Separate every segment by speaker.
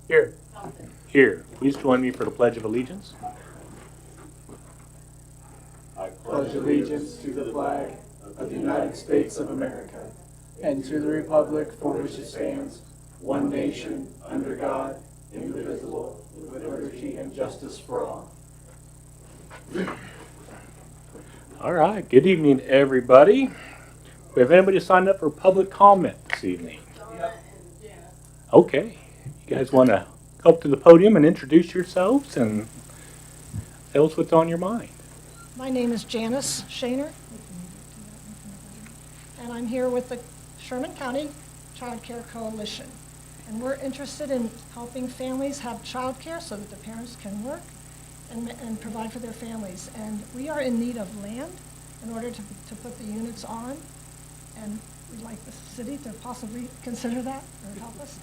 Speaker 1: Here. Here. Please join me for the Pledge of Allegiance.
Speaker 2: I pledge allegiance to the flag of the United States of America and to the republic for which it stands, one nation, under God, indivisible, with liberty and justice for all.
Speaker 1: All right. Good evening, everybody. We have anybody signed up for public comment this evening? Okay. You guys want to go up to the podium and introduce yourselves and tell us what's on your mind?
Speaker 3: My name is Janice Shaner, and I'm here with the Sherman County Child Care Coalition. And we're interested in helping families have child care so that the parents can work and provide for their families. And we are in need of land in order to put the units on, and we'd like the city to possibly consider that or help us.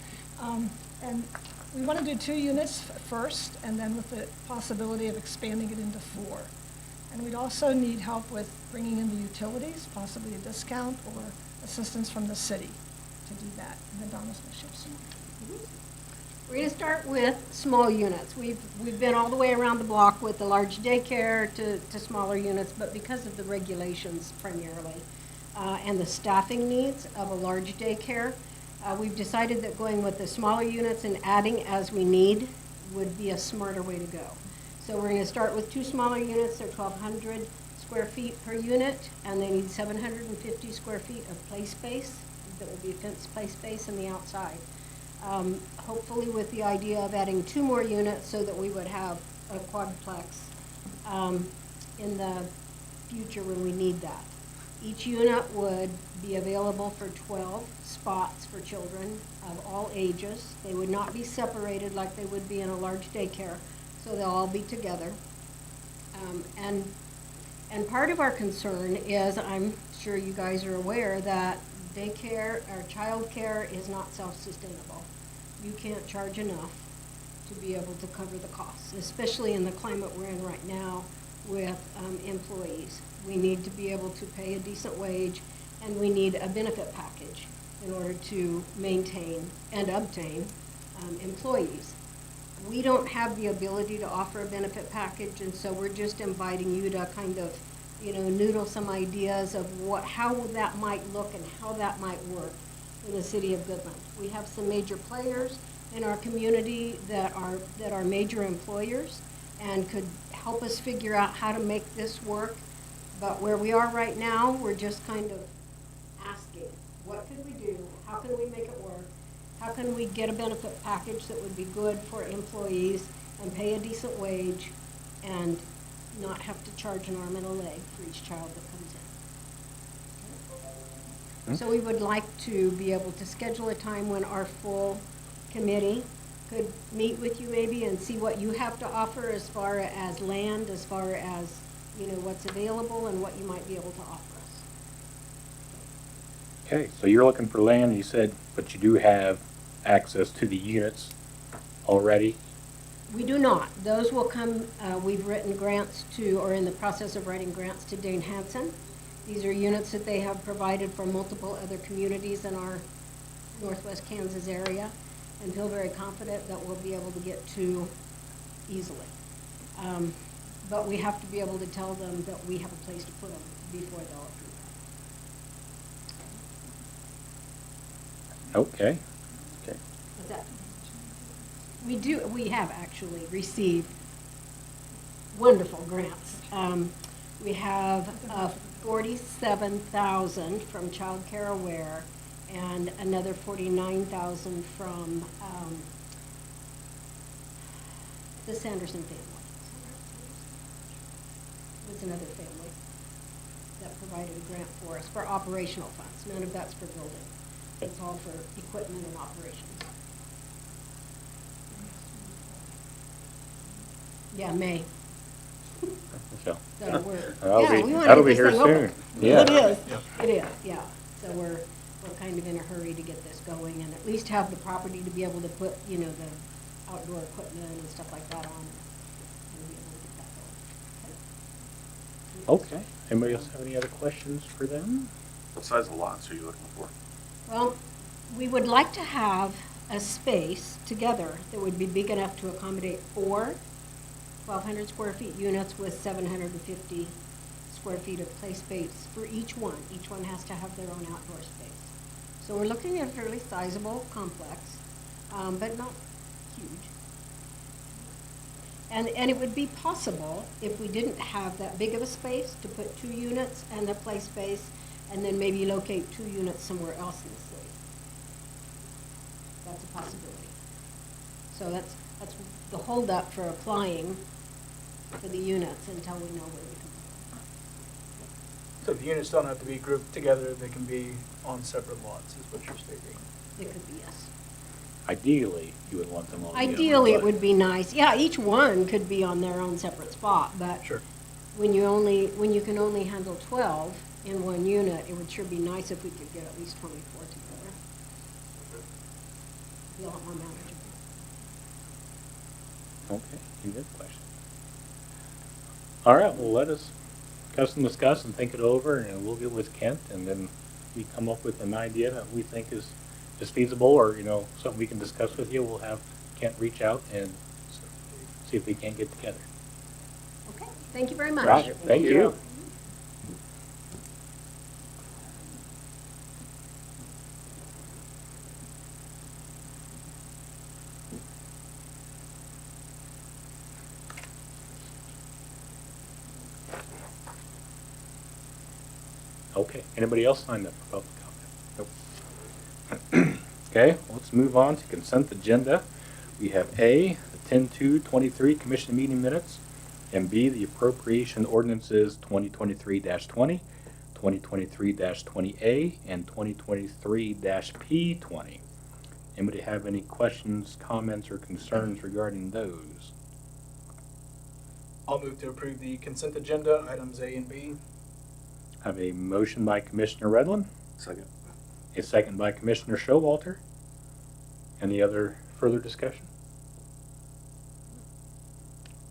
Speaker 3: And we want to do 2 units first, and then with the possibility of expanding it into 4. And we'd also need help with bringing in the utilities, possibly a discount or assistance from the city to do that. And then Donna's going to share some more.
Speaker 4: We're going to start with small units. We've been all the way around the block with the large daycare to smaller units, but because of the regulations primarily and the staffing needs of a large daycare, we've decided that going with the smaller units and adding as we need would be a smarter way to go. So we're going to start with 2 smaller units. They're 1,200 square feet per unit, and they need 750 square feet of play space. That will be fenced play space on the outside. Hopefully with the idea of adding 2 more units so that we would have a quadplex in the future when we need that. Each unit would be available for 12 spots for children of all ages. They would not be separated like they would be in a large daycare, so they'll all be together. And part of our concern is, I'm sure you guys are aware, that daycare or child care is not self-sustainable. You can't charge enough to be able to cover the costs, especially in the climate we're in right now with employees. We need to be able to pay a decent wage, and we need a benefit package in order to maintain and obtain employees. We don't have the ability to offer a benefit package, and so we're just inviting you to kind of, noodle some ideas of how that might look and how that might work in the city of Goodland. We have some major players in our community that are major employers and could help us figure out how to make this work. But where we are right now, we're just kind of asking, what could we do? How can we make it work? How can we get a benefit package that would be good for employees and pay a decent wage and not have to charge an arm and a leg for each child that comes in? So we would like to be able to schedule a time when our full committee could meet with you maybe and see what you have to offer as far as land, as far as, what's available and what you might be able to offer us.
Speaker 1: Okay, so you're looking for land, you said, but you do have access to the units already?
Speaker 4: We do not. Those will come, we've written grants to, or in the process of writing grants to Dane Hansen. These are units that they have provided for multiple other communities in our northwest Kansas area, and feel very confident that we'll be able to get to easily. But we have to be able to tell them that we have a place to put them before they'll approve that.
Speaker 1: Okay. Okay.
Speaker 4: What's that? We have actually received wonderful grants. We have 47,000 from Child Care Aware and another 49,000 from the Sanderson family. It was another family that provided a grant for us for operational funds. None of that's for building. It's all for equipment and operations. Yeah, May.
Speaker 1: So,
Speaker 4: So we're,
Speaker 1: that'll
Speaker 4: we want to
Speaker 1: that'll
Speaker 4: get
Speaker 1: be
Speaker 4: this
Speaker 1: here
Speaker 4: thing
Speaker 1: soon.
Speaker 4: open.
Speaker 1: Yeah.
Speaker 4: It is, it is, yeah. So we're kind of in a hurry to get this going and at least have the property to be able to put, the outdoor equipment and stuff like that on. And be able to get that going.
Speaker 1: Okay. Anybody else have any other questions for them?
Speaker 5: What size of lots are you looking for?
Speaker 4: Well, we would like to have a space together that would be big enough to accommodate 4 1,200 square feet units with 750 square feet of play space for each one. Each one has to have their own outdoor space. So we're looking at a fairly sizable complex, but not huge. And it would be possible, if we didn't have that big of a space, to put 2 units and the play space, and then maybe locate 2 units somewhere else in the city. That's a possibility. So that's the holdup for applying for the units until we know where we can put them.
Speaker 2: So the units don't have to be grouped together, they can be on separate lots, is what you're stating.
Speaker 4: It could be, yes.
Speaker 1: Ideally, you would want them all together.
Speaker 4: Ideally, it
Speaker 1: but-
Speaker 4: would be nice. Yeah, each one could be on their own separate spot, but
Speaker 2: Sure.
Speaker 4: when you can only handle 12 in one unit, it would sure be nice if we could get at least 24 together. Be a lot more manageable.
Speaker 1: Okay, any good question? All right, well, let us discuss and think it over, and we'll get with Kent, and then we come up with an idea that we think is feasible, or, something we can discuss with you. We'll have Kent reach out and see if we can't get together.
Speaker 4: Okay, thank you very much.
Speaker 1: Roger, thank you. Okay, anybody else signed up for public comment? Nope. Okay, let's move on to consent agenda. We have A, the 10/2/23 commission meeting minutes, and B, the appropriation ordinances 2023-20, 2023-20A, and 2023-P20. Anybody have any questions, comments, or concerns regarding those?
Speaker 2: I'll move to approve the consent agenda, items A and B.
Speaker 1: Have a motion by Commissioner Redlin,
Speaker 5: Second.
Speaker 1: a second by Commissioner Showalter. Any other further discussion?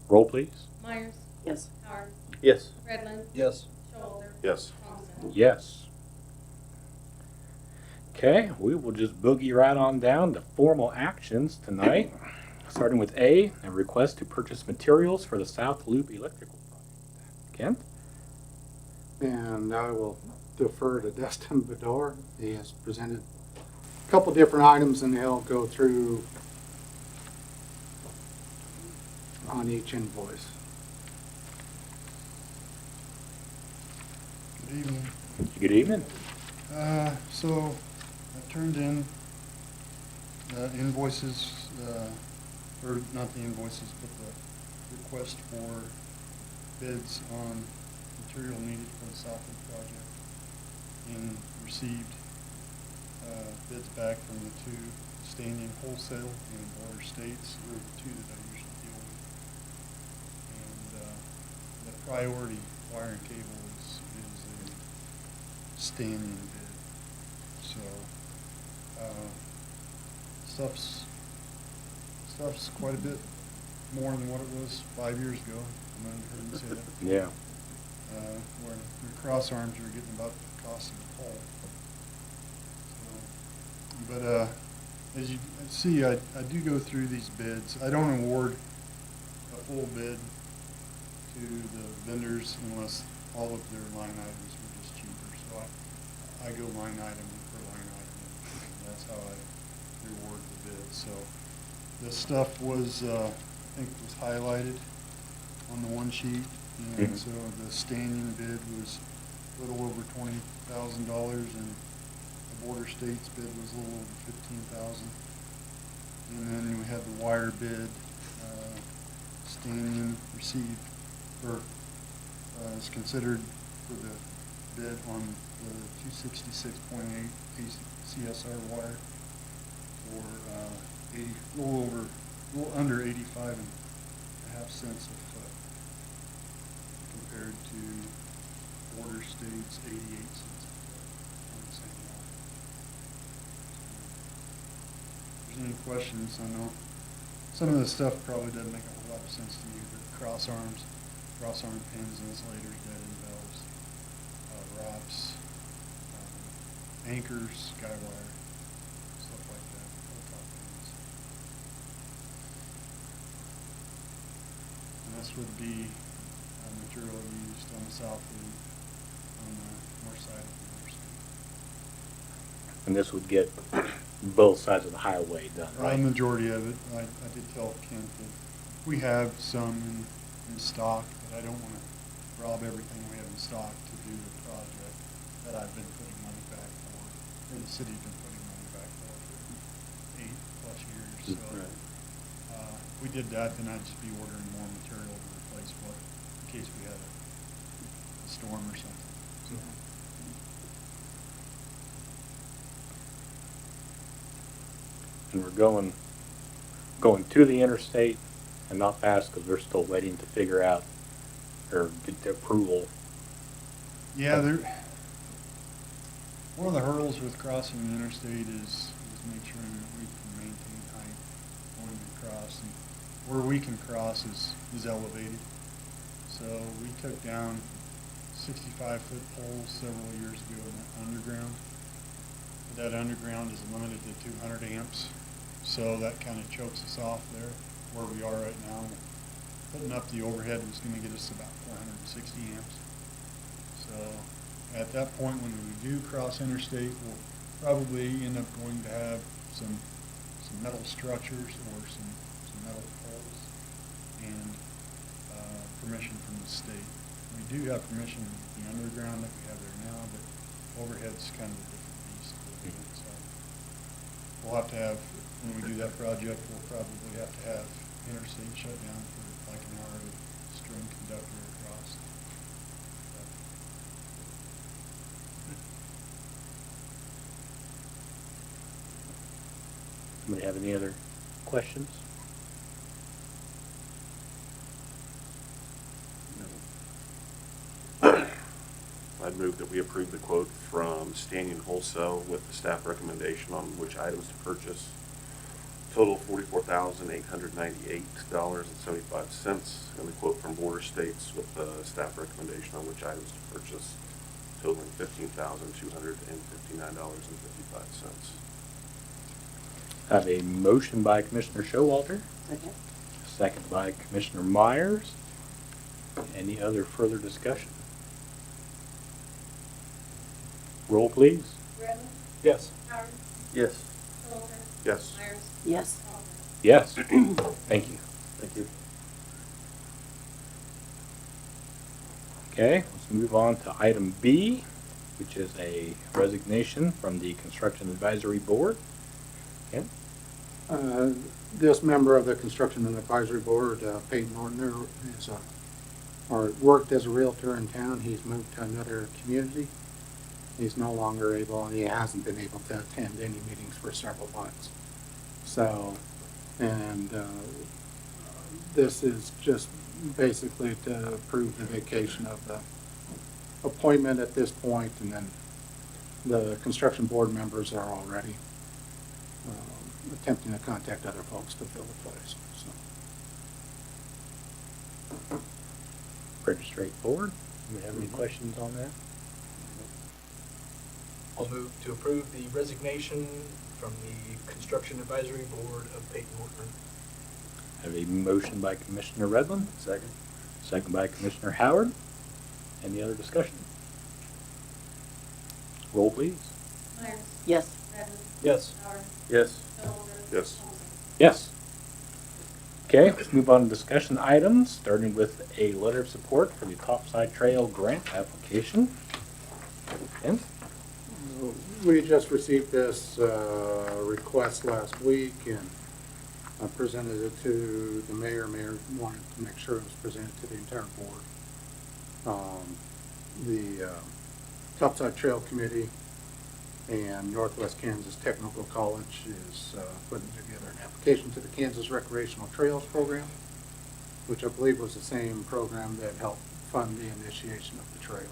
Speaker 1: Roll, please.
Speaker 6: Myers.
Speaker 5: Yes.
Speaker 6: Howard.
Speaker 5: Yes.
Speaker 6: Redlin.
Speaker 2: Yes.
Speaker 6: Showalter.
Speaker 5: Yes.
Speaker 6: Thompson.
Speaker 1: Yes. Okay, we will just boogie right on down to formal actions tonight. Starting with A request to purchase materials for the South Loop electrical project. Kent?
Speaker 7: And I will defer to Destin Bedore. He has presented a couple different items, and he'll go through on each invoice.
Speaker 8: Good evening.
Speaker 1: Good evening.
Speaker 8: So I turned in invoices, or not the invoices, but the request for bids on material needed for the South Loop project, and received bids back from the 2 Stanion Wholesale and Border States, are the 2 that I usually deal with. And the priority wire and cable is a Stanion bid. So stuff's quite a bit more than what it was 5 years ago. I'm gonna hear you say that.
Speaker 1: Yeah.
Speaker 8: Where the cross arms are getting about the cost of the pole. So, but as you see, I do go through these bids. I don't award a full bid to the vendors unless all of their line items were just cheaper. So I go line item per line item, and that's how I reward the bid. So this stuff was, I think, was highlighted on the one sheet. And
Speaker 1: Mhm.
Speaker 8: so the Stanion bid was a little over $20,000, and the Border States bid was a little over $15,000. And then we had the wire bid. Stanion received, or is considered for the bid on the 266.8 CSR wire for a little under 85.5 cents a foot, compared to Border States 88 cents a foot on the same wire. If there's any questions, I know some of the stuff probably doesn't make a whole lot of sense to you, but cross arm pins, insulators, dead end valves, wraps, anchors, guy wire, stuff like that. We'll talk about this would be material used on the south loop, on the north side of the interstate.
Speaker 1: And this would get both sides of the highway done, right?
Speaker 8: Majority of it, I did tell Kent that we have some in stock, but I don't want to rob everything we have in stock to do the project that I've been putting money back for, or the city's been putting money back for 8+ years. So if we did that, then I'd just be ordering more material to replace what, in case we had a storm or something. So,
Speaker 1: And we're going to the interstate and not fast because we're still waiting to figure out or get the approval.
Speaker 8: yeah, one of the hurdles with crossing the interstate is make sure that we can maintain height when we cross. And where we can cross is elevated. So we took down 65-foot poles several years ago in the underground. But that underground is limited to 200 amps. So that kind of chokes us off there where we are right now. Putting up the overhead was going to get us about 460 amps. So at that point, when we do cross interstate, we'll probably end up going to have some metal structures or some metal poles and permission from the state. We do have permission in the underground that we have there now, but overhead's kind of a different beast. So we'll have to have, when we do that project, we'll probably have to have interstate shut down for like an hour to string conductor across.
Speaker 1: Somebody have any other questions?
Speaker 5: I'd move that we approve the quote from Stanion Wholesale with the staff recommendation on which items to purchase. Total $44,898.75, and the quote from Border States with the staff recommendation on which items to purchase, totaling $15,259.55.
Speaker 1: I have a motion by Commissioner Showalter,
Speaker 6: Second.
Speaker 1: second by Commissioner Myers. Any other further discussion? Roll, please.
Speaker 9: Redmond,
Speaker 2: Yes.
Speaker 9: Howard,
Speaker 2: Yes.
Speaker 9: Showalter,
Speaker 5: Yes.
Speaker 9: Myers,
Speaker 6: Yes.
Speaker 9: Oliver.
Speaker 1: Yes. Thank you.
Speaker 2: Thank you.
Speaker 1: Okay, let's move on to item B, which is a resignation from the Construction Advisory Board. Ken?
Speaker 7: This member of the Construction and Advisory Board, Peyton Ortner, is or worked as a realtor in town. He's moved to another community. He's no longer able, he hasn't been able to attend any meetings for several months. So, and this is just basically to approve the vacation of the appointment at this point, and then the construction board members are already attempting to contact other folks to fill the place. So.
Speaker 1: Pretty straightforward. Do we have any questions on that?
Speaker 10: I'll move to approve the resignation from the Construction Advisory Board of Peyton Ortner.
Speaker 1: I have a motion by Commissioner Redland. Second. Second by Commissioner Howard. Any other discussion? Roll, please.
Speaker 9: Myers,
Speaker 6: Yes.
Speaker 9: Redmond,
Speaker 2: Yes.
Speaker 9: Howard,
Speaker 2: Yes.
Speaker 9: Showalter.
Speaker 5: Yes.
Speaker 9: Olson.
Speaker 1: Yes. Okay, let's move on to discussion items, starting with a letter of support for the Topside Trail grant application. Ken?
Speaker 7: We just received this request last week, and I presented it to the mayor. Mayor wanted to make sure it was presented to the entire board. The Topside Trail Committee and Northwest Kansas Technical College is putting together an application to the Kansas Recreational Trails Program, which I believe was the same program that helped fund the initiation of the trail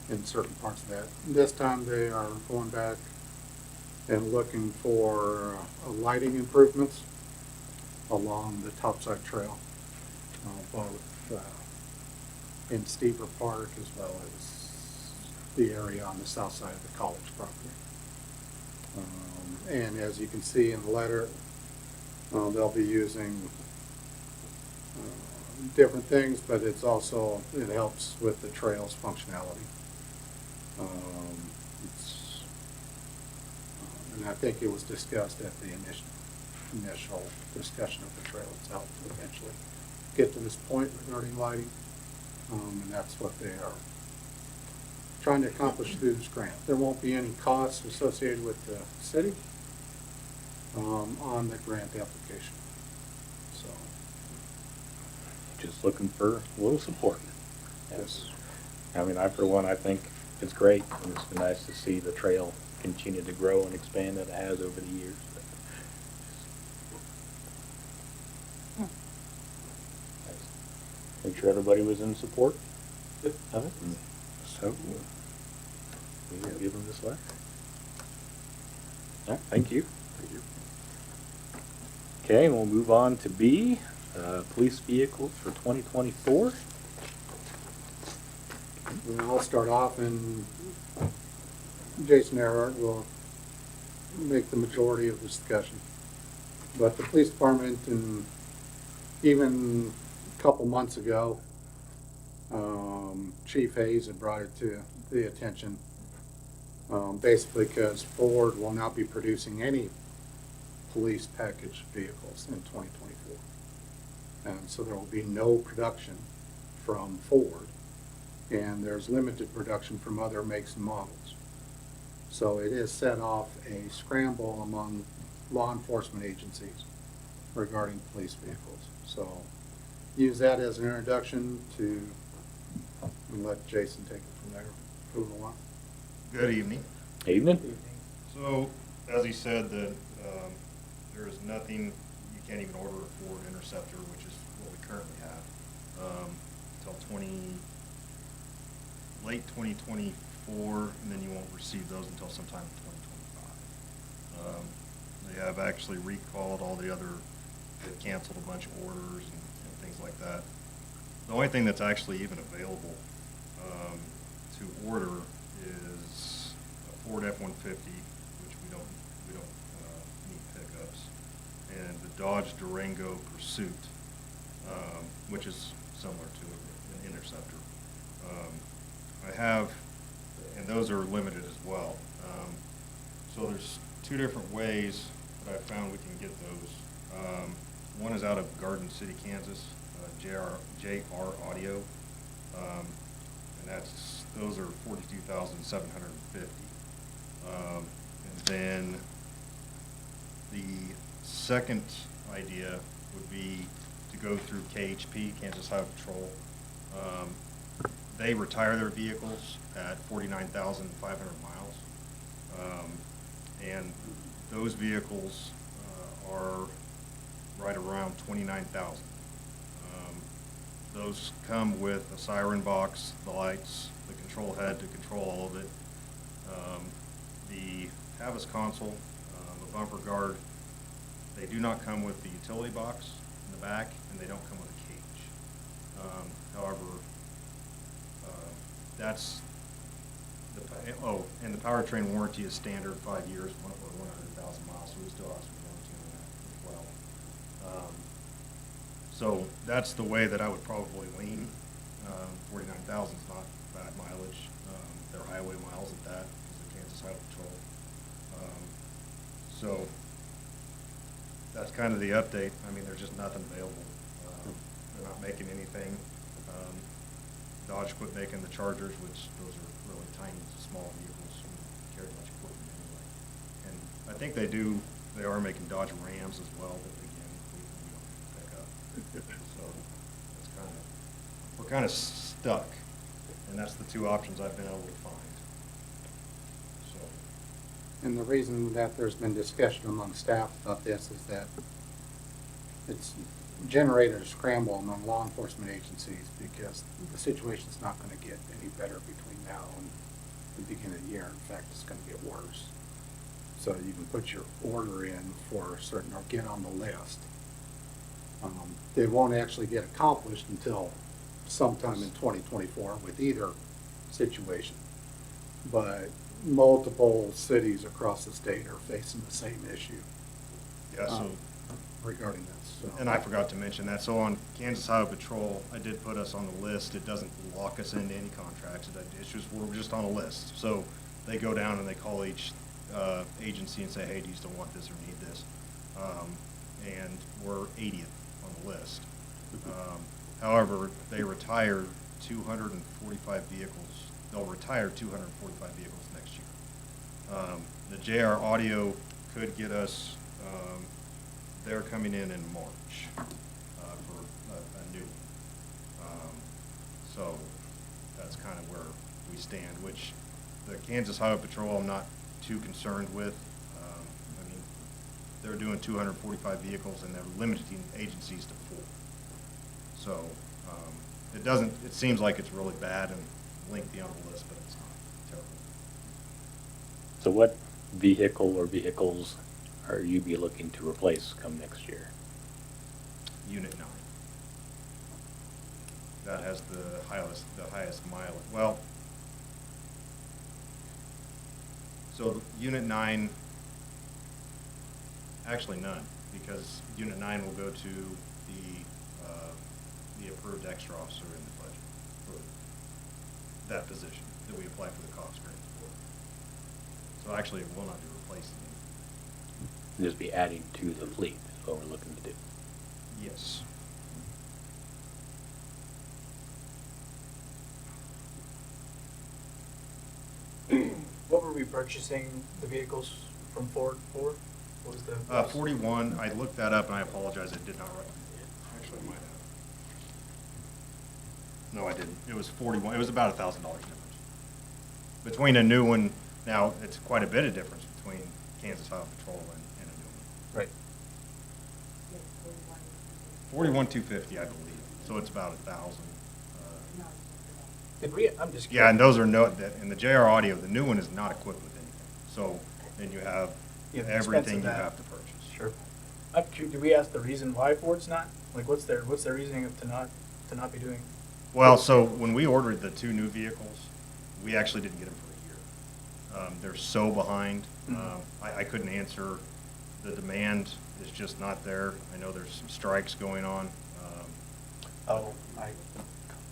Speaker 7: in certain parts of that. This time they are going back and looking for lighting improvements along the Topside Trail, both in Stever Park as well as the area on the south side of the college property. And as you can see in the letter, they'll be using different things, but it's also, it helps with the trails functionality. It's, and I think it was discussed at the initial discussion of the trail itself to eventually get to this point regarding lighting. And that's what they are trying to accomplish through this grant. There won't be any costs associated with the city on the grant application. So,
Speaker 1: Just looking for a little support.
Speaker 7: yes.
Speaker 1: I mean, I, for one, I think it's great, and it's been nice to see the trail continue to grow and expand that it has over the years. Make sure everybody was in support of it, and so we will give them this letter. All right, thank you.
Speaker 5: Thank you.
Speaker 1: Okay, we'll move on to B, police vehicles for 2024.
Speaker 7: And I'll start off, and Jason Earhart will make the majority of the discussion. But the police department, and even a couple months ago, Chief Hayes had brought it to the attention, basically because Ford will not be producing any police package vehicles in 2024. And so there will be no production from Ford, and there's limited production from other makes and models. So it has set off a scramble among law enforcement agencies regarding police vehicles. So use that as an introduction to, and let Jason take it from there. Move along.
Speaker 6: Good evening.
Speaker 1: Evening.
Speaker 6: So, as he said, that there is nothing, you can't even order a Ford Interceptor, which is what we currently have, until late 2024, and then you won't receive those until sometime in 2025. They have actually recalled all the other, they've canceled a bunch of orders and things like that. The only thing that's actually even available to order is a Ford F-150, which we don't need pickups, and the Dodge Durango Pursuit, which is similar to an Interceptor. I have, and those are limited as well. So there's two different ways that I found we can get those. One is out of Garden City, Kansas, JR Audio, and those are $42,750. And then the second idea would be to go through KHP, Kansas Highway Patrol. They retire their vehicles at 49,500 miles. And those vehicles are right around 29,000. Those come with a siren box, the lights, the control head to control all of it, the Havas console, a bumper guard. They do not come with the utility box in the back, and they don't come with a cage. However, that's and the powertrain warranty is standard 5 years, or 100,000 miles, so we still have some warranty on that as well. So that's the way that I would probably lean. 49,000 is not bad mileage. They're highway miles at that, because of Kansas Highway Patrol. So that's kind of the update. I mean, there's just nothing available. They're not making anything. Dodge quit making the Chargers, which those are really tiny, small vehicles, and carry much equipment anyway. And I think they are making Dodge Rams as well, but again, we don't pick up. So it's we're kind of stuck, and that's the two options I've been able to find. So.
Speaker 7: And the reason that there's been discussion among staff about this is that it's generated a scramble among law enforcement agencies, because the situation's not going to get any better between now and the beginning of the year. In fact, it's going to get worse. So you can put your order in for certain, or get on the list. They won't actually get accomplished until sometime in 2024 with either situation. But multiple cities across the state are facing the same issue.
Speaker 6: Yeah, so
Speaker 7: regarding this, so.
Speaker 6: And I forgot to mention that, so on Kansas Highway Patrol, I did put us on the list. It doesn't lock us into any contracts. It's just, we're just on a list. So they go down and they call each agency and say, hey, do you still want this or need this? And we're 80th on the list. However, they retire 245 vehicles. They'll retire 245 vehicles next year. The JR Audio could get us, they're coming in March for a new one. So that's kind of where we stand, which the Kansas Highway Patrol I'm not too concerned with. I mean, they're doing 245 vehicles and they're limiting agencies to 4. So it seems like it's really bad and lengthy on the list, but it's not terrible.
Speaker 1: So what vehicle or vehicles are you be looking to replace come next year?
Speaker 6: Unit 9. That has the highest mileage. Well, so Unit 9, actually none, because Unit 9 will go to the approved extra officer in the budget for that position that we applied for the cost grant for. So actually, it will not be replacing it.
Speaker 1: Just be adding to the fleet is what we're looking to do.
Speaker 6: Yes.
Speaker 10: What were we purchasing the vehicles from Ford for? What was the?
Speaker 6: 41, I looked that up and I apologize, I did not write. Actually, I might have. No, I didn't. It was 41, it was about $1,000 difference. Between a new one, now, it's quite a bit of difference between Kansas Highway Patrol and a new one.
Speaker 10: Right.
Speaker 6: 41,250, I believe, so it's about 1,000.
Speaker 10: Did we, I'm just.
Speaker 6: Yeah, and those are in the JR Audio, the new one is not equipped with anything. So then you have
Speaker 10: Yeah, the expense of
Speaker 6: everything you
Speaker 10: that.
Speaker 6: have to purchase.
Speaker 10: Sure. Did we ask the reason why Ford's not? Like, what's their reasoning of to not be doing?
Speaker 6: Well, so when we ordered the 2 new vehicles, we actually didn't get them for a year. They're so behind.
Speaker 10: Mhm.
Speaker 6: I couldn't answer. The demand is just not there. I know there's some strikes going on.
Speaker 2: Oh, I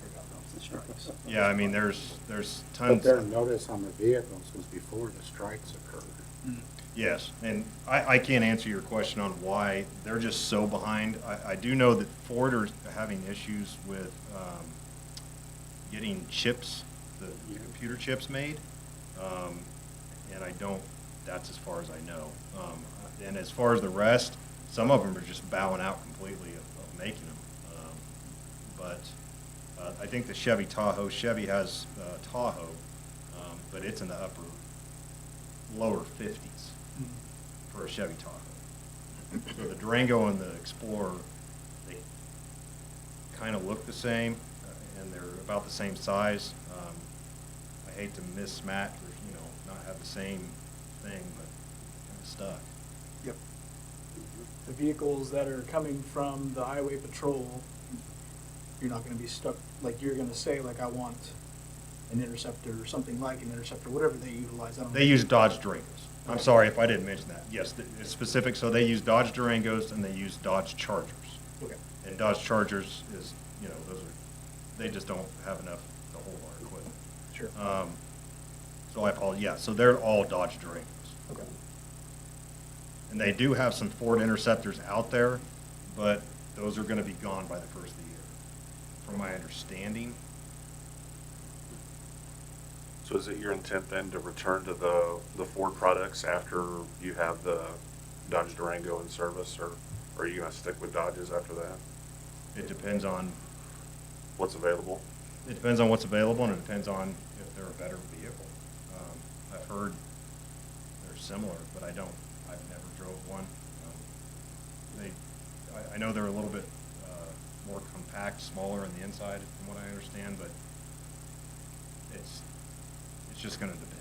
Speaker 2: forgot about the strikes.
Speaker 6: Yeah, I mean, there's
Speaker 7: But
Speaker 6: tons.
Speaker 7: their notice on the vehicles was before the strikes occurred.
Speaker 10: Mm.
Speaker 6: Yes, and I can't answer your question on why. They're just so behind. I do know that Ford are having issues with getting chips, the computer chips made. And that's as far as I know. And as far as the rest, some of them are just bowing out completely of making them. But I think the Chevy Chevy has Tahoe, but it's in the lower 50s for a Chevy Tahoe. So the Durango and the Explorer, they kind of look the same, and they're about the same size. I hate to mismatch or, not have the same thing, but kind of stuck.
Speaker 10: Yep. The vehicles that are coming from the highway patrol, you're not gonna be stuck, like, you're gonna say, like, I want an Interceptor or something like an Interceptor, whatever they utilize, I don't know.
Speaker 6: They use Dodge Durangos. I'm sorry if I didn't mention that. Yes, it's specific, so they use Dodge Durangos and they use Dodge Chargers.
Speaker 10: Okay.
Speaker 6: And Dodge Chargers is, they just don't have enough to hold our equipment.
Speaker 10: Sure.
Speaker 6: So I apologize, yeah, so they're all Dodge Durangos.
Speaker 10: Okay.
Speaker 6: And they do have some Ford Interceptors out there, but those are gonna be gone by the first of the year, from my understanding.
Speaker 5: So is it your intent then to return to the Ford products after you have the Dodge Durango in service, or are you gonna stick with Dodges after that?
Speaker 6: It depends on
Speaker 5: What's available?
Speaker 6: It depends on what's available, and it depends on if they're a better vehicle. I've heard they're similar, but I've never drove one. I know they're a little bit more compact, smaller on the inside, from what I understand, but it's just gonna depend.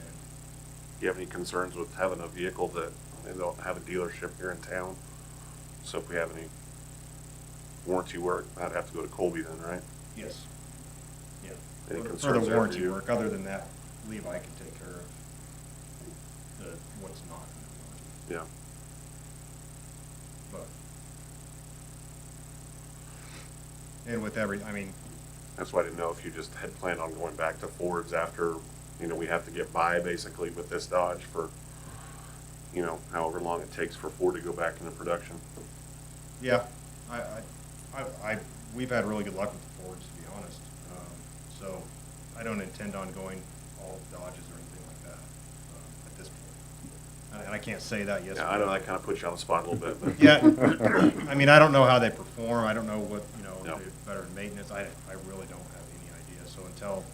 Speaker 5: Do you have any concerns with having a vehicle that they don't have a dealership here in town? So if we have any warranty work, I'd have to go to Colby then, right?
Speaker 6: Yes. Yeah.
Speaker 5: Any
Speaker 6: For
Speaker 5: concerns
Speaker 6: the
Speaker 5: there for
Speaker 6: warranty
Speaker 5: you?
Speaker 6: work, other than that, Levi can take care of what's not in the warranty.
Speaker 5: Yeah.
Speaker 6: But And with every, I mean,
Speaker 5: That's why I didn't know if you just had planned on going back to Fords after, we have to get by basically with this Dodge for, however long it takes for Ford to go back into production.
Speaker 6: yeah, we've had really good luck with the Fords, to be honest. So I don't intend on going all Dodges or anything like that at this point. And I can't say that yes or
Speaker 5: Yeah,
Speaker 6: no.
Speaker 5: I know that kind of puts you on the spot a little bit, but.
Speaker 6: Yeah, I mean, I don't know how they perform, I don't know what,
Speaker 5: No.
Speaker 6: they're better in maintenance, I really don't have any idea. So until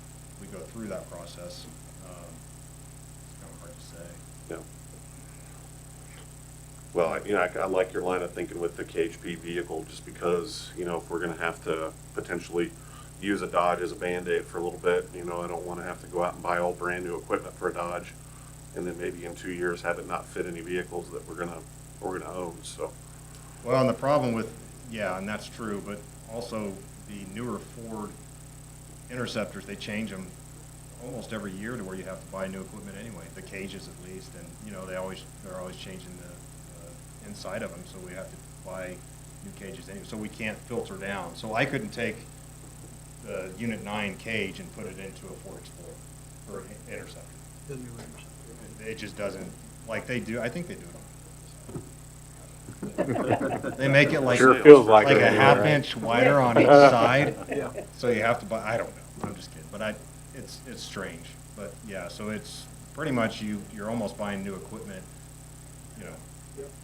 Speaker 6: we go through that process, it's kind of hard to say.
Speaker 5: Yeah. Well, I like your line of thinking with the KHP vehicle, just because, if we're gonna have to potentially use a Dodge as a Band-Aid for a little bit, I don't wanna have to go out and buy all brand-new equipment for a Dodge, and then maybe in 2 years have it not fit any vehicles that we're gonna own, so.
Speaker 6: Well, and the problem with, yeah, and that's true, but also the newer Ford Interceptors, they change them almost every year to where you have to buy new equipment anyway, the cages at least, and, they're always changing the inside of them, so we have to buy new cages anyway, so we can't filter down. So I couldn't take the Unit 9 cage and put it into a Ford Explorer or an Interceptor.
Speaker 10: The new Interceptor.
Speaker 6: It just doesn't, like they do, I think they do it. They make it like,
Speaker 1: Sure feels like
Speaker 6: like
Speaker 1: it
Speaker 6: a
Speaker 1: anyway,
Speaker 6: half
Speaker 1: right?
Speaker 6: inch wider on each side.
Speaker 10: Yeah.
Speaker 6: So you have to buy, I don't know, I'm just kidding, but it's strange. But yeah, so it's pretty much you're almost buying new equipment,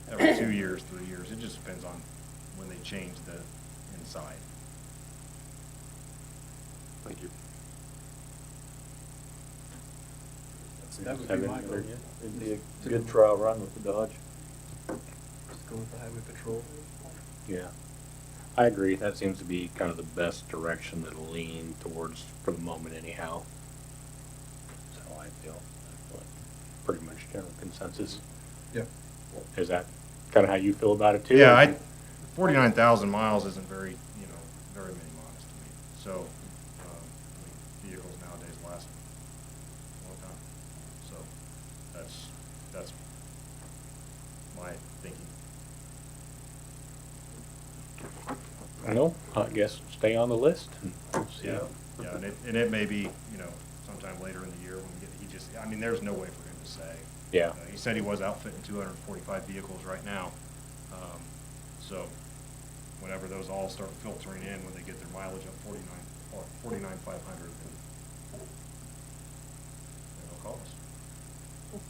Speaker 6: every 2 years, 3 years. It just depends on when they change the inside.
Speaker 5: Thank you.
Speaker 10: That would be my goal.
Speaker 9: It'd be a good trial run with the Dodge.
Speaker 10: Just go with the highway patrol.
Speaker 1: Yeah, I agree. That seems to be kind of the best direction to lean towards for the moment anyhow. So I feel like pretty much general consensus.
Speaker 10: Yep.
Speaker 1: Is that kind of how you feel about it too?
Speaker 6: Yeah, 49,000 miles isn't very many miles to me. So, vehicles nowadays last a long time. So, that's my thinking.
Speaker 1: No, I guess stay on the list and we'll see.
Speaker 6: Yeah, yeah, and it may be, sometime later in the year when we get, there's no way for him to say.
Speaker 1: Yeah.
Speaker 6: He said he was outfitting 245 vehicles right now. So whenever those all start filtering in, when they get their mileage up 49,500, then they'll call us.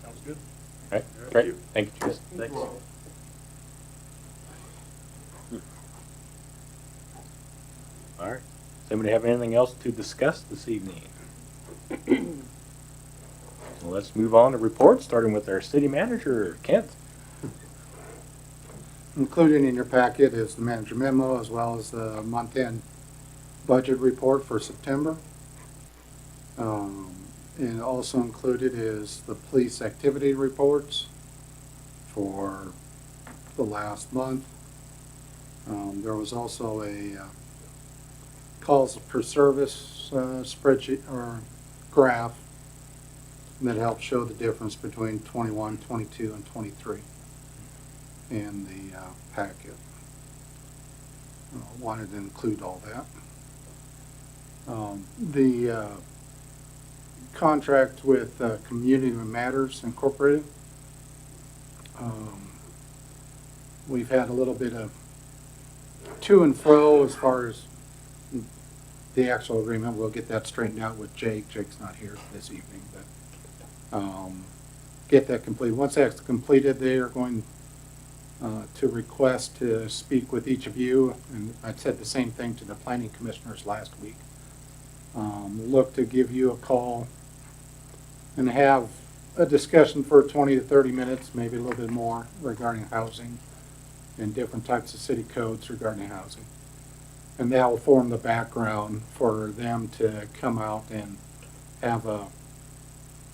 Speaker 10: Sounds good.
Speaker 1: All right, great.
Speaker 5: you.
Speaker 1: Thank you, Chase.
Speaker 9: Thanks.
Speaker 1: All right. Does anybody have anything else to discuss this evening? Well, let's move on to reports, starting with our city manager, Kent.
Speaker 7: Included in your packet is the manager memo as well as the month-end budget report for September. And also included is the police activity reports for the last month. There was also a calls per service spreadsheet or graph that helps show the difference between 21, 22, and 23 in the packet. Wanted to include all that. The contract with Community Matters Incorporated. We've had a little bit of to and fro as far as the actual agreement. We'll get that straightened out with Jake. Jake's not here this evening, but get that completed. Once that's completed, they are going to request to speak with each of you, and I said the same thing to the planning commissioners last week. Look to give you a call and have a discussion for 20 to 30 minutes, maybe a little bit more, regarding housing and different types of city codes regarding housing. And that will form the background for them to come out and have a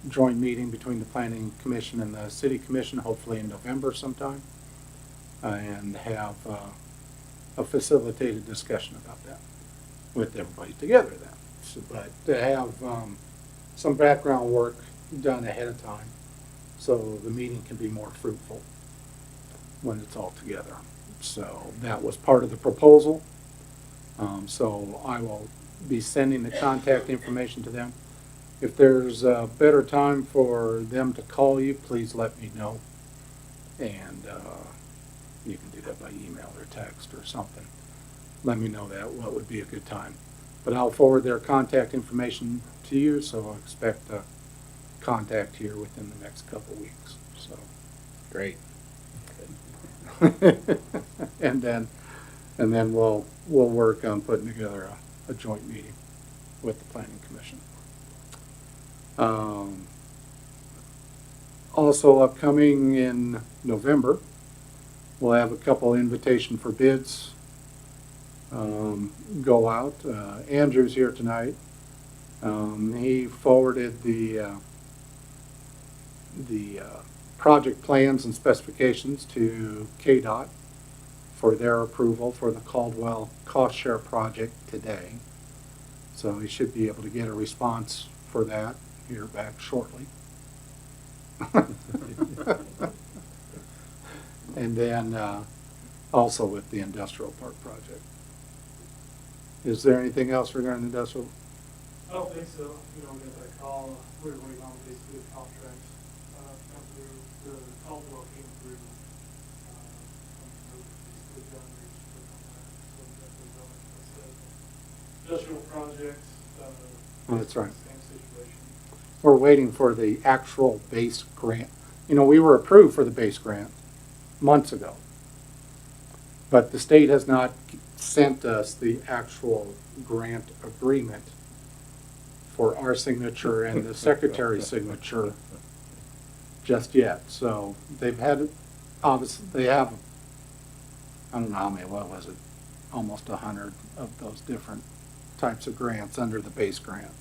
Speaker 7: joint meeting between the planning commission and the city commission, hopefully in November sometime, and have a facilitated discussion about that with everybody together then. So, but to have some background work done ahead of time so the meeting can be more fruitful when it's all together. So that was part of the proposal. So I will be sending the contact information to them. If there's a better time for them to call you, please let me know. And you can do that by email or text or something. Let me know that, what would be a good time. But I'll forward their contact information to you, so I'll expect a contact here within the next couple weeks, so.
Speaker 1: Great.
Speaker 7: And then we'll work on putting together a joint meeting with the planning commission. Also upcoming in November, we'll have a couple invitation for bids go out. Andrew's here tonight. He forwarded the project plans and specifications to KDOT for their approval for the Caldwell cost share project today. So he should be able to get a response for that here back shortly. And then also with the industrial park project. Is there anything else regarding industrial?
Speaker 2: I don't think so. You know, we got that call, we were waiting on basically the contracts, to come through, the Caldwell came through, basically done, we just put on that, so definitely going, like I said. Industrial projects,
Speaker 7: Oh, that's right.
Speaker 2: same situation.
Speaker 7: We're waiting for the actual base grant. You know, we were approved for the base grant months ago. But the state has not sent us the actual grant agreement for our signature and the secretary's signature just yet. So they've had, obviously, they have, I don't know how many, what was it? Almost 100 of those different types of grants under the base grant.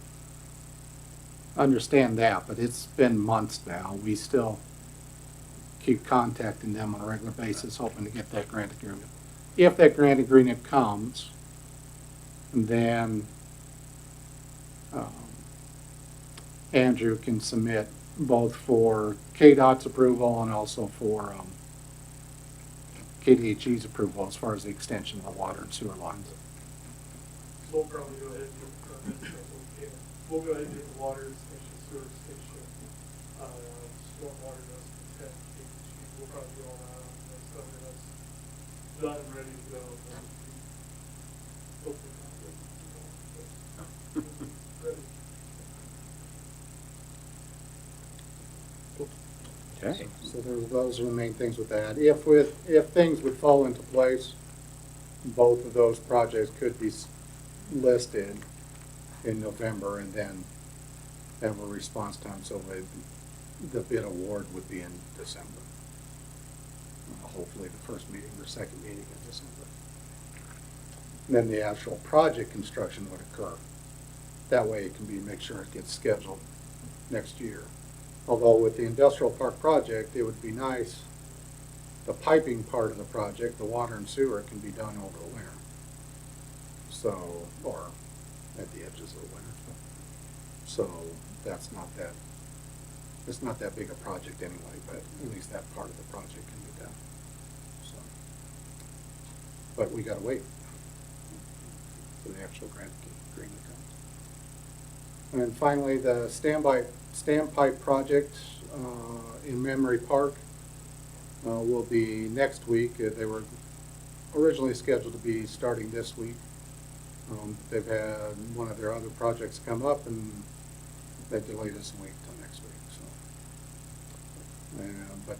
Speaker 7: Understand that, but it's been months now. We still keep contacting them on a regular basis, hoping to get that grant agreement. If that grant agreement comes, then Andrew can submit both for KDOT's approval and also for KDHE's approval as far as the extension of the water and sewer lines.
Speaker 2: We'll probably go ahead and get, we'll go ahead and get the water extension, sewer extension, stormwater does consent, we'll probably do all that on the stuff that's done and ready to go. Then hopefully not ready. Ready.
Speaker 1: Okay.
Speaker 7: So those are the main things with that. If things would fall into place, both of those projects could be listed in November and then have a response time, so the bid award would be in December. Hopefully the first meeting or second meeting in December. And then the actual project construction would occur. That way it can be, make sure it gets scheduled next year. Although with the industrial park project, it would be nice, the piping part of the project, the water and sewer, can be done over the winter. So, or at the edges of the winter. So that's not that, it's not that big a project anyway, but at least that part of the project can be done. So, but we gotta wait for the actual grant agreement comes. And then finally, the standpipe project in Memory Park will be next week. They were originally scheduled to be starting this week. They've had one of their other projects come up, and they delayed us a week till next week. So, but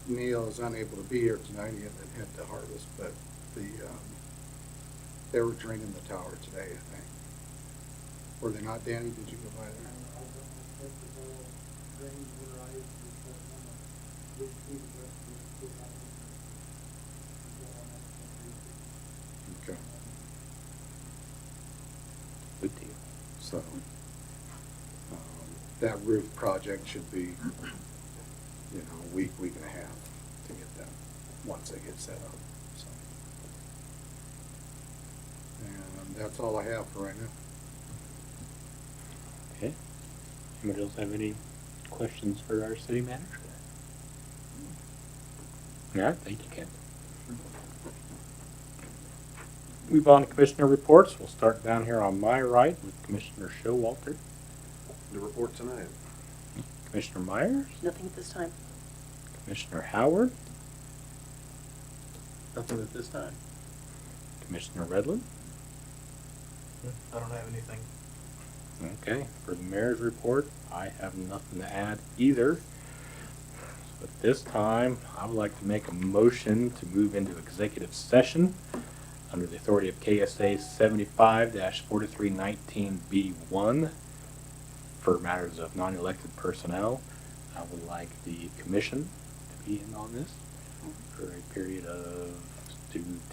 Speaker 7: Neil is unable to be here tonight. He had to head to Harvest, but they were draining the tower today, I think. Were they not, Danny? Did you go by there? Okay.
Speaker 1: Good deal.
Speaker 7: So that roof project should be, a week and a half to get done once they get set up. So, and that's all I have for right now.
Speaker 1: Okay. Anybody else have any questions for our city manager? All right, thank you, Ken. Move on to commissioner reports. We'll start down here on my right with Commissioner Showalter,
Speaker 5: The report tonight.
Speaker 1: Commissioner Myers,
Speaker 11: Nothing at this time.
Speaker 1: Commissioner Howard,
Speaker 2: Nothing at this time.
Speaker 1: Commissioner Redland.
Speaker 10: I don't have anything.
Speaker 1: Okay, for the mayor's report, I have nothing to add either. So at this time, I would like to make a motion to move into executive session under the authority of KSA 75-4319B1 for matters of non-elected personnel. I would like the commission to be in on this for a period of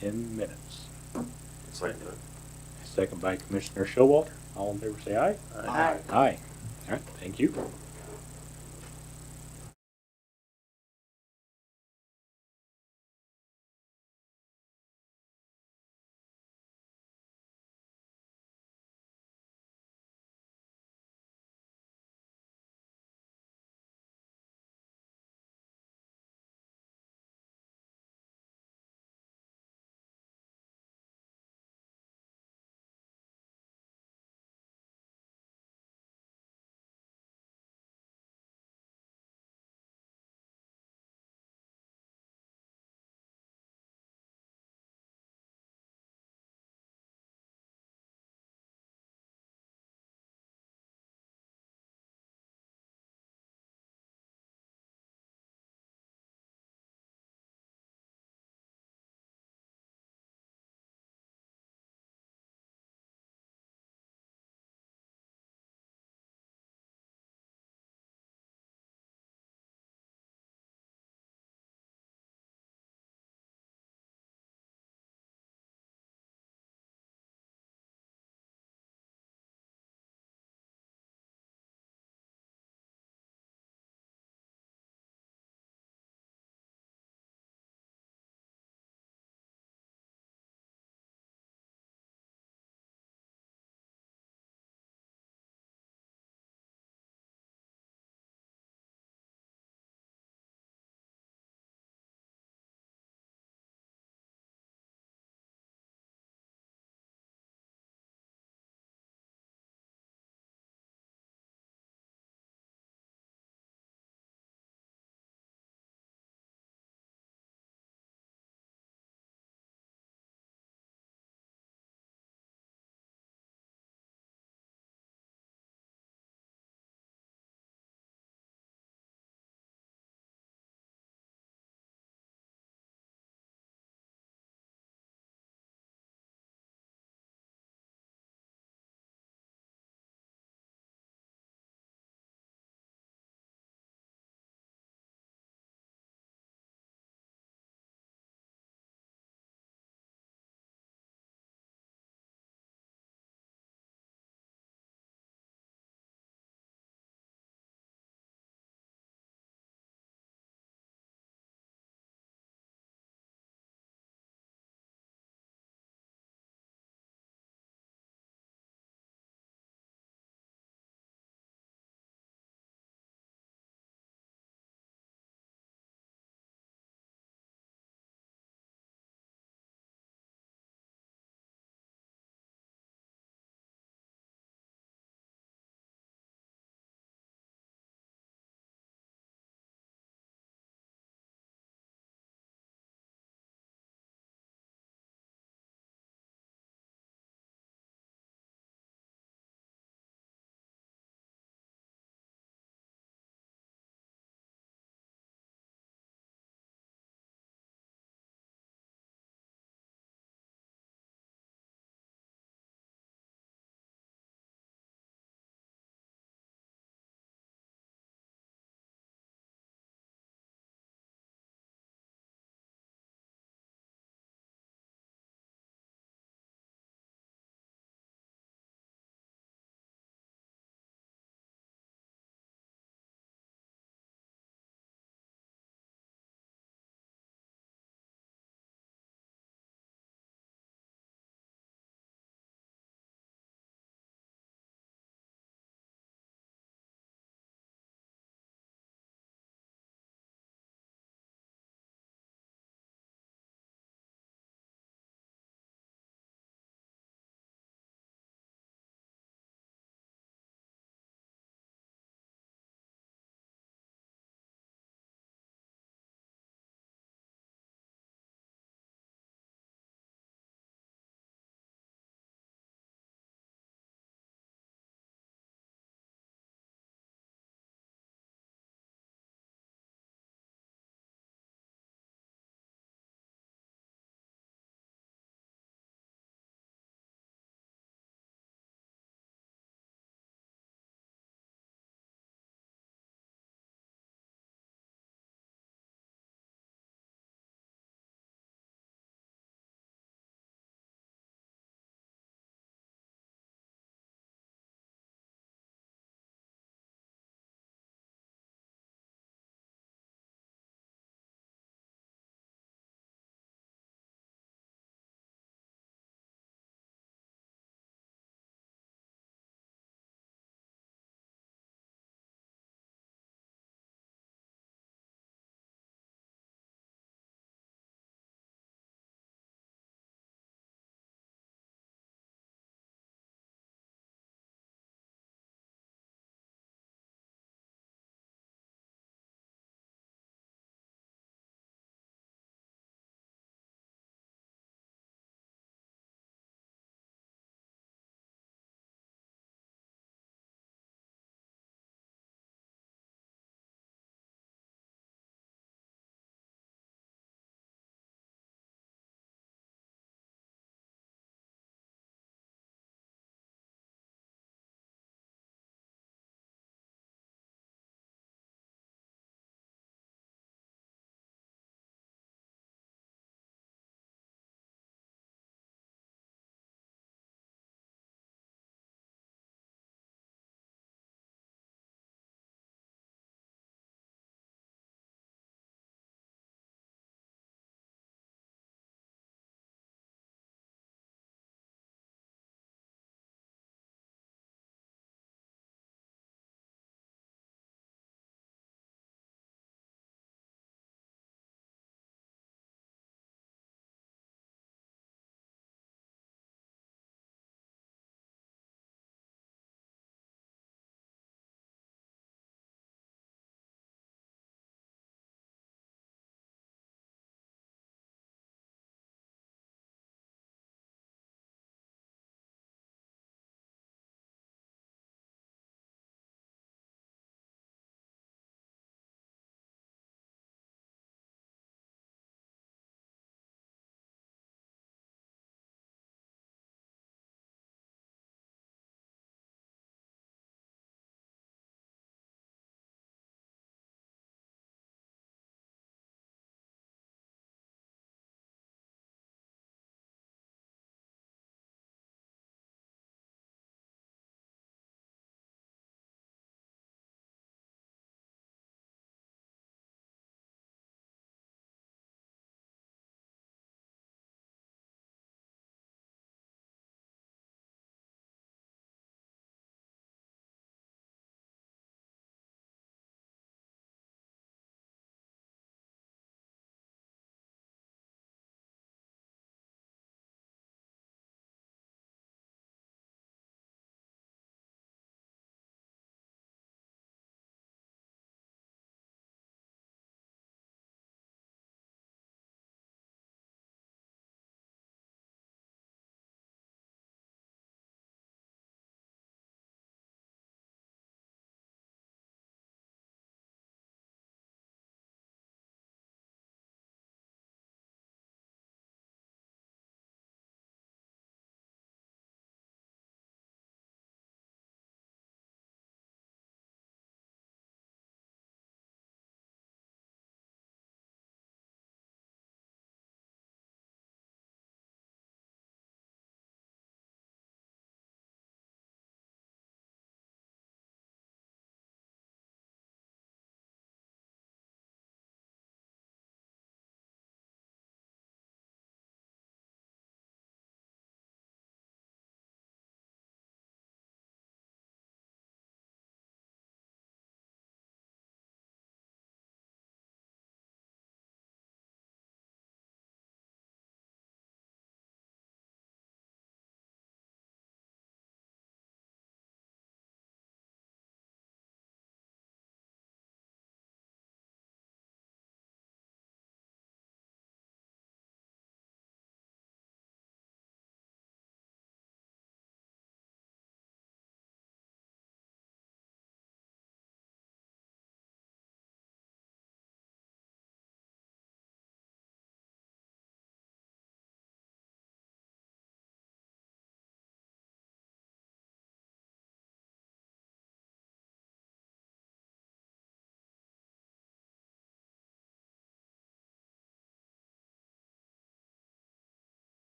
Speaker 1: 10 minutes.
Speaker 5: Second it.
Speaker 1: Second by Commissioner Showalter. All in favor say aye.
Speaker 11: Aye.
Speaker 1: Aye. All right, thank you.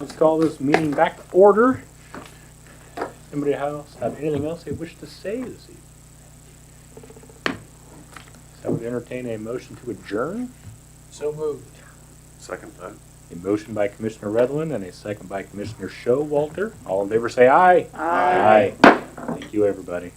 Speaker 1: let's call this meeting back to order. Anybody else have anything else they wish to say this evening? So I would entertain a motion to adjourn.
Speaker 10: So moved.
Speaker 5: Second that.
Speaker 1: A motion by Commissioner Redland and a second by Commissioner Showalter. All in favor say aye. Aye. Thank you, everybody.